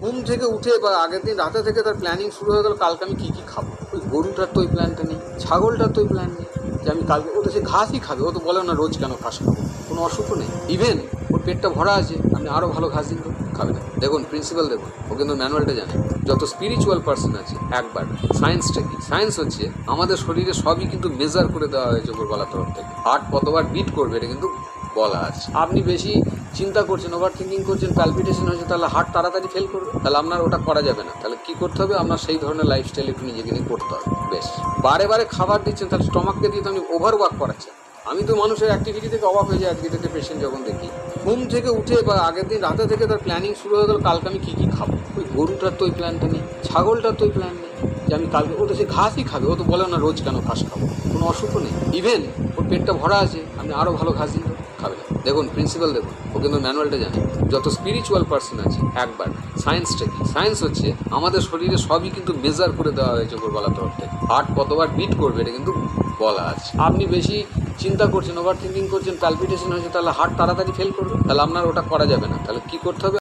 ঘুম থেকে উঠে বা আগের দিন রাতে থেকে তার প্ল্যানিং শুরু হয়ে গেল, কালকে আমি কী কী খাবো। ওই গরুটার তো ওই প্ল্যানটা নেই, ছাগলটার তো ওই প্ল্যান নেই যে আমি কালকে, ও তো সে ঘাসই খাবে। ও তো বলে না রোজ কেন ঘাস খাবো, কোনো অসুখও নেই। ইভেন ওর পেটটা ভরা আছে, আপনি আরও ভালো ঘাস দিন তো খাবে না। দেখুন প্রিন্সিপাল, দেখুন ও কিন্তু ম্যানুয়ালটা জানে। যত স্পিরিচুয়াল পার্সন আছে, একবার সায়েন্সটা কি, সায়েন্স হচ্ছে আমাদের শরীরে সবই কিন্তু মেজার করে দেওয়া হয়েছে উপরওয়ালার তরফ থেকে। হার্ট কতবার বিট করবে এটা কিন্তু বলা আছে। আপনি বেশি চিন্তা করছেন, ওভার থিঙ্কিং করছেন, প্যালপিটেশন হয়েছে, তাহলে হার্ট তাড়াতাড়ি ফেল করবে, তাহলে আপনার ওটা করা যাবে না। তাহলে কি করতে হবে, আপনার সেই ধরনের লাইফস্টাইল একটু নিজেকে নিয়ে করতে হবে। বেশ বারে বারে খাবার দিচ্ছেন, তাহলে স্টমাককে দিয়ে তো আপনি ওভার ওয়ার্ক করাচ্ছেন। আমি তো মানুষের অ্যাক্টিভিটি থেকে অবাক হয়ে যাই আজকে থেকে পেশেন্ট যখন দেখি। ঘুম থেকে উঠে বা আগের দিন রাতে থেকে তার প্ল্যানিং শুরু হয়ে গেল, কালকে আমি কী কী খাবো। ওই গরুটার তো ওই প্ল্যানটা নেই, ছাগলটার তো ওই প্ল্যান নেই যে আমি কালকে, ও তো সে ঘাসই খাবে। ও তো বলে না রোজ কেন ঘাস খাবো, কোনো অসুখও নেই। ইভেন ওর পেটটা ভরা আছে, আপনি আরও ভালো ঘাস দিন তো খাবে না। দেখুন প্রিন্সিপাল, দেখুন ও কিন্তু ম্যানুয়ালটা জানে। যত স্পিরিচুয়াল পার্সন আছে, একবার সায়েন্সটা কি, সায়েন্স হচ্ছে আমাদের শরীরে সবই কিন্তু মেজার করে দেওয়া হয়েছে উপরওয়ালার তরফ থেকে। হার্ট কতবার বিট করবে এটা কিন্তু বলা আছে। আপনি বেশি চিন্তা করছেন, ওভার থিঙ্কিং করছেন, প্যালপিটেশন হয়েছে, তাহলে হার্ট তাড়াতাড়ি ফেল করবে, তাহলে আপনার ওটা করা যাবে না। তাহলে কি করতে হবে,